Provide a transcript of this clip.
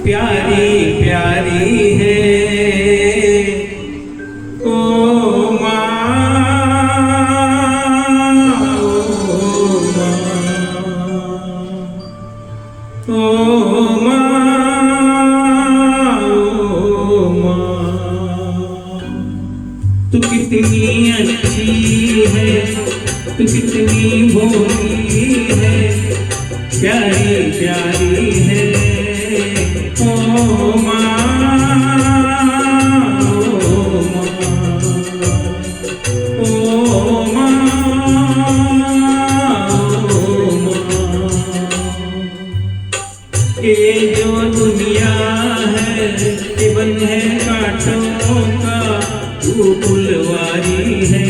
प्यारी प्यारी है। ओ तू कितनी अच्छी है, तू कितनी भोली है, प्यारी प्यारी है। ओ माँ, ओ माँ, ये जो दुनिया है ये बन है कांटों का, तू फुलवारी है।